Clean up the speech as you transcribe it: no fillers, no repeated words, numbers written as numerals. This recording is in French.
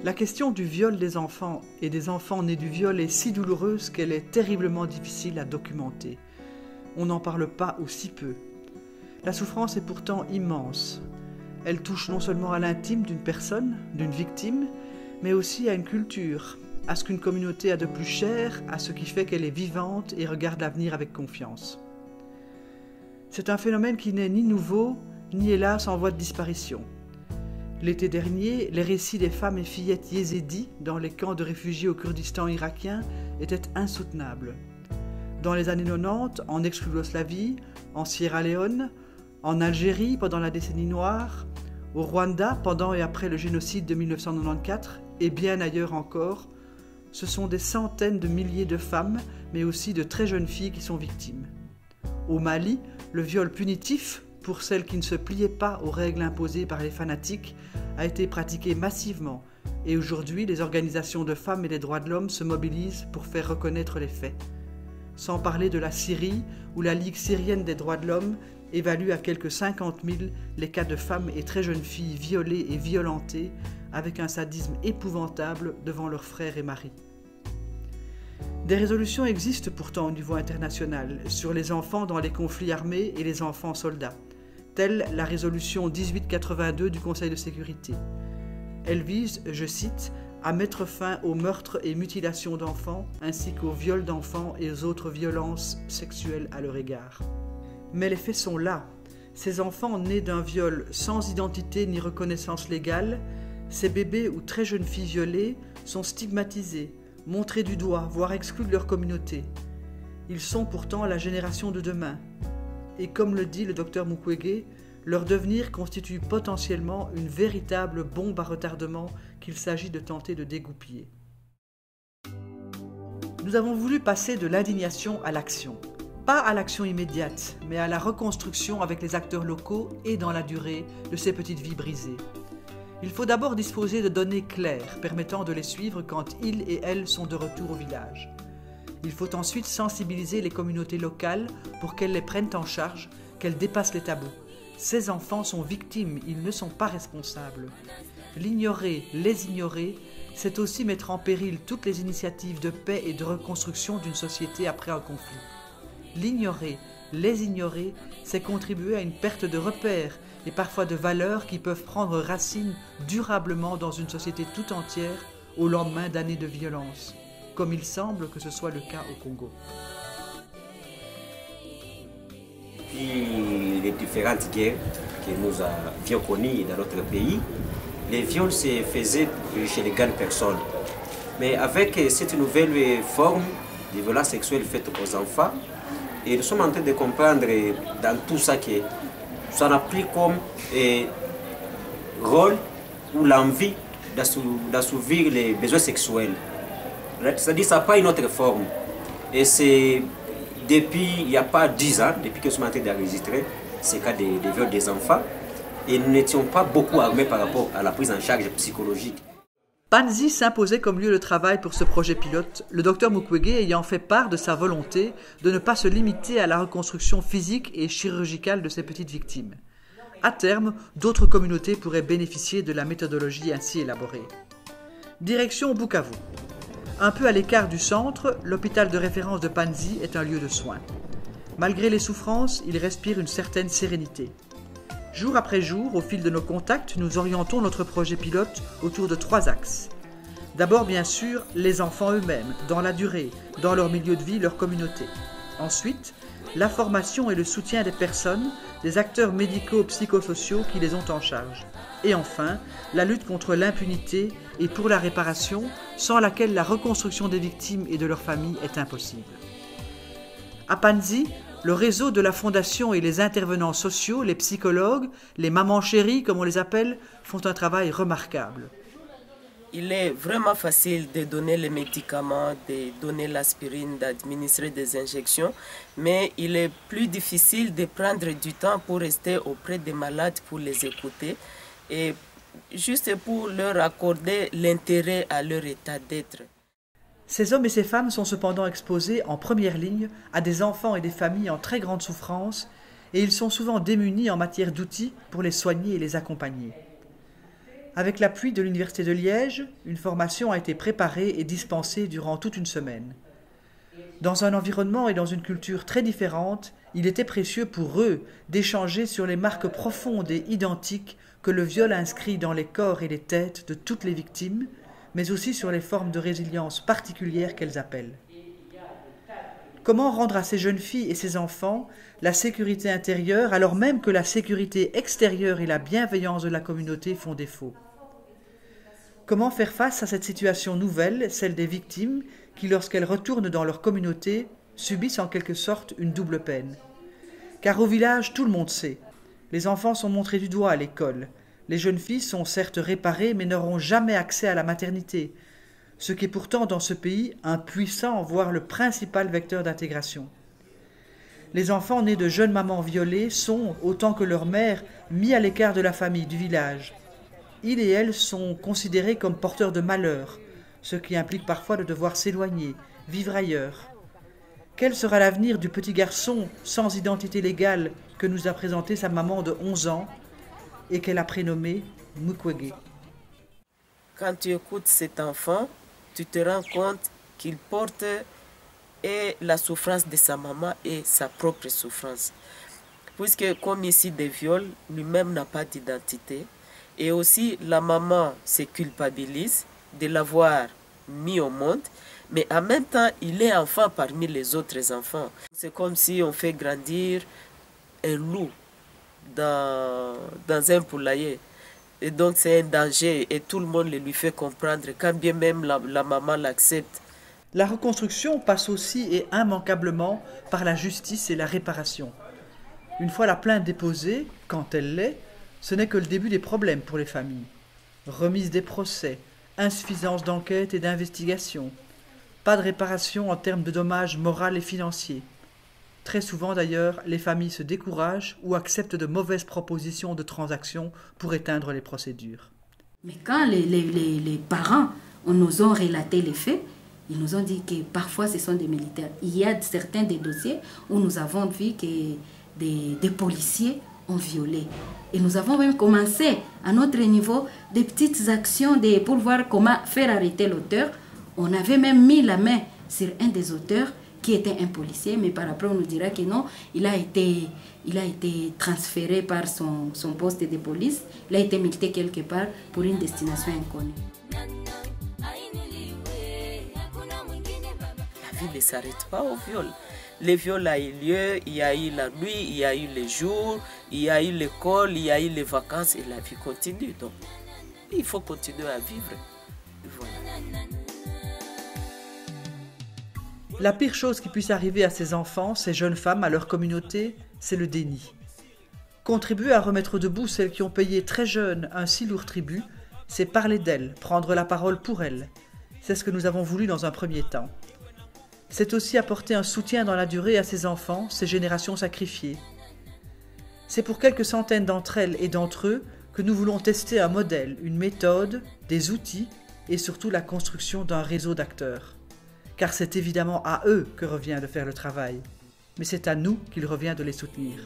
La question du viol des enfants et des enfants nés du viol est si douloureuse qu'elle est terriblement difficile à documenter. On n'en parle pas ou si peu. La souffrance est pourtant immense. Elle touche non seulement à l'intime d'une personne, d'une victime, mais aussi à une culture, à ce qu'une communauté a de plus cher, à ce qui fait qu'elle est vivante et regarde l'avenir avec confiance. C'est un phénomène qui n'est ni nouveau, ni hélas en voie de disparition. L'été dernier, les récits des femmes et fillettes yézidis dans les camps de réfugiés au Kurdistan irakien étaient insoutenables. Dans les années 90, en ex-Yougoslavie, en Sierra Leone, en Algérie pendant la décennie noire, au Rwanda pendant et après le génocide de 1994 et bien ailleurs encore, ce sont des centaines de milliers de femmes, mais aussi de très jeunes filles qui sont victimes. Au Mali, le viol punitif, pour celles qui ne se pliaient pas aux règles imposées par les fanatiques, a été pratiqué massivement et aujourd'hui les organisations de femmes et des droits de l'homme se mobilisent pour faire reconnaître les faits. Sans parler de la Syrie, où la Ligue syrienne des droits de l'homme évalue à quelques 50 000 les cas de femmes et très jeunes filles violées et violentées avec un sadisme épouvantable devant leurs frères et maris. Des résolutions existent pourtant au niveau international sur les enfants dans les conflits armés et les enfants soldats, telle la résolution 1882 du Conseil de sécurité. Elle vise, je cite, à mettre fin aux meurtres et mutilations d'enfants ainsi qu'aux viols d'enfants et aux autres violences sexuelles à leur égard. Mais les faits sont là. Ces enfants nés d'un viol sans identité ni reconnaissance légale, ces bébés ou très jeunes filles violées sont stigmatisés, montrés du doigt, voire exclus de leur communauté. Ils sont pourtant la génération de demain. Et comme le dit le docteur Mukwege, leur devenir constitue potentiellement une véritable bombe à retardement qu'il s'agit de tenter de dégoupiller. Nous avons voulu passer de l'indignation à l'action. Pas à l'action immédiate, mais à la reconstruction avec les acteurs locaux et dans la durée de ces petites vies brisées. Il faut d'abord disposer de données claires permettant de les suivre quand ils et elles sont de retour au village. Il faut ensuite sensibiliser les communautés locales pour qu'elles les prennent en charge, qu'elles dépassent les tabous. Ces enfants sont victimes, ils ne sont pas responsables. L'ignorer, les ignorer, c'est aussi mettre en péril toutes les initiatives de paix et de reconstruction d'une société après un conflit. L'ignorer, les ignorer, c'est contribuer à une perte de repères et parfois de valeurs qui peuvent prendre racine durablement dans une société tout entière au lendemain d'années de violence, comme il semble que ce soit le cas au Congo. Depuis les différentes guerres que nous avions connues dans notre pays, les viols se faisaient chez les grandes personnes. Mais avec cette nouvelle forme de violence sexuelle faite aux enfants, et nous sommes en train de comprendre dans tout ça que ça n'a pris comme rôle ou l'envie d'assouvir les besoins sexuels. C'est-à-dire que ça n'a pas une autre forme. Et c'est depuis, il n'y a pas 10 ans, depuis que nous sommes en train d'enregistrer ces cas de viol des enfants, et nous n'étions pas beaucoup armés par rapport à la prise en charge psychologique. Panzi s'imposait comme lieu de travail pour ce projet pilote, le docteur Mukwege ayant fait part de sa volonté de ne pas se limiter à la reconstruction physique et chirurgicale de ces petites victimes. À terme, d'autres communautés pourraient bénéficier de la méthodologie ainsi élaborée. Direction Bukavu. Un peu à l'écart du centre, l'hôpital de référence de Panzi est un lieu de soins. Malgré les souffrances, il respire une certaine sérénité. Jour après jour, au fil de nos contacts, nous orientons notre projet pilote autour de 3 axes. D'abord, bien sûr, les enfants eux-mêmes, dans la durée, dans leur milieu de vie, leur communauté. Ensuite, la formation et le soutien des personnes, des acteurs médico-psychosociaux qui les ont en charge. Et enfin, la lutte contre l'impunité et pour la réparation, sans laquelle la reconstruction des victimes et de leurs familles est impossible. À Panzi, le réseau de la Fondation et les intervenants sociaux, les psychologues, les mamans chéries comme on les appelle, font un travail remarquable. Il est vraiment facile de donner les médicaments, de donner l'aspirine, d'administrer des injections, mais il est plus difficile de prendre du temps pour rester auprès des malades, pour les écouter et juste pour leur accorder l'intérêt à leur état d'être. Ces hommes et ces femmes sont cependant exposés en première ligne à des enfants et des familles en très grande souffrance et ils sont souvent démunis en matière d'outils pour les soigner et les accompagner. Avec l'appui de l'Université de Liège, une formation a été préparée et dispensée durant toute une semaine. Dans un environnement et dans une culture très différente, il était précieux pour eux d'échanger sur les marques profondes et identiques que le viol inscrit dans les corps et les têtes de toutes les victimes, mais aussi sur les formes de résilience particulières qu'elles appellent. Comment rendre à ces jeunes filles et ces enfants la sécurité intérieure alors même que la sécurité extérieure et la bienveillance de la communauté font défaut? Comment faire face à cette situation nouvelle, celle des victimes, qui, lorsqu'elles retournent dans leur communauté, subissent en quelque sorte une double peine? Car au village, tout le monde sait. Les enfants sont montrés du doigt à l'école. Les jeunes filles sont certes réparées, mais n'auront jamais accès à la maternité, ce qui est pourtant dans ce pays un puissant, voire le principal vecteur d'intégration. Les enfants nés de jeunes mamans violées sont, autant que leur mère, mis à l'écart de la famille, du village. Ils et elles sont considérés comme porteurs de malheur, ce qui implique parfois de devoir s'éloigner, vivre ailleurs. Quel sera l'avenir du petit garçon sans identité légale que nous a présenté sa maman de 11 ans et qu'elle a prénommé Mukwege? Quand tu écoutes cet enfant, tu te rends compte qu'il porte et la souffrance de sa maman et sa propre souffrance. Puisque comme ici des viols, lui-même n'a pas d'identité. Et aussi la maman se culpabilise de l'avoir mis au monde. Mais en même temps, il est enfant parmi les autres enfants. C'est comme si on fait grandir un loup dans un poulailler. Et donc c'est un danger et tout le monde le lui fait comprendre, quand bien même la maman l'accepte. La reconstruction passe aussi et immanquablement par la justice et la réparation. Une fois la plainte déposée, quand elle l'est, ce n'est que le début des problèmes pour les familles. Remise des procès, insuffisance d'enquête et d'investigation, pas de réparation en termes de dommages moraux et financiers. Très souvent d'ailleurs, les familles se découragent ou acceptent de mauvaises propositions de transactions pour éteindre les procédures. Mais quand les parents nous ont relaté les faits, ils nous ont dit que parfois ce sont des militaires. Il y a certains des dossiers où nous avons vu que des policiers ont violé. Et nous avons même commencé à notre niveau des petites actions pour voir comment faire arrêter l'auteur. On avait même mis la main sur un des auteurs qui était un policier, mais par après on nous dira que non, il a été transféré par son poste de police, il a été milité quelque part pour une destination inconnue. La vie ne s'arrête pas au viol. Le viol a eu lieu, il y a eu la nuit, il y a eu les jours, il y a eu l'école, il y a eu les vacances et la vie continue. Donc, il faut continuer à vivre. Voilà. La pire chose qui puisse arriver à ces enfants, ces jeunes femmes, à leur communauté, c'est le déni. Contribuer à remettre debout celles qui ont payé très jeunes un si lourd tribut, c'est parler d'elles, prendre la parole pour elles. C'est ce que nous avons voulu dans un premier temps. C'est aussi apporter un soutien dans la durée à ces enfants, ces générations sacrifiées. C'est pour quelques centaines d'entre elles et d'entre eux que nous voulons tester un modèle, une méthode, des outils et surtout la construction d'un réseau d'acteurs. Car c'est évidemment à eux que revient de faire le travail, mais c'est à nous qu'il revient de les soutenir.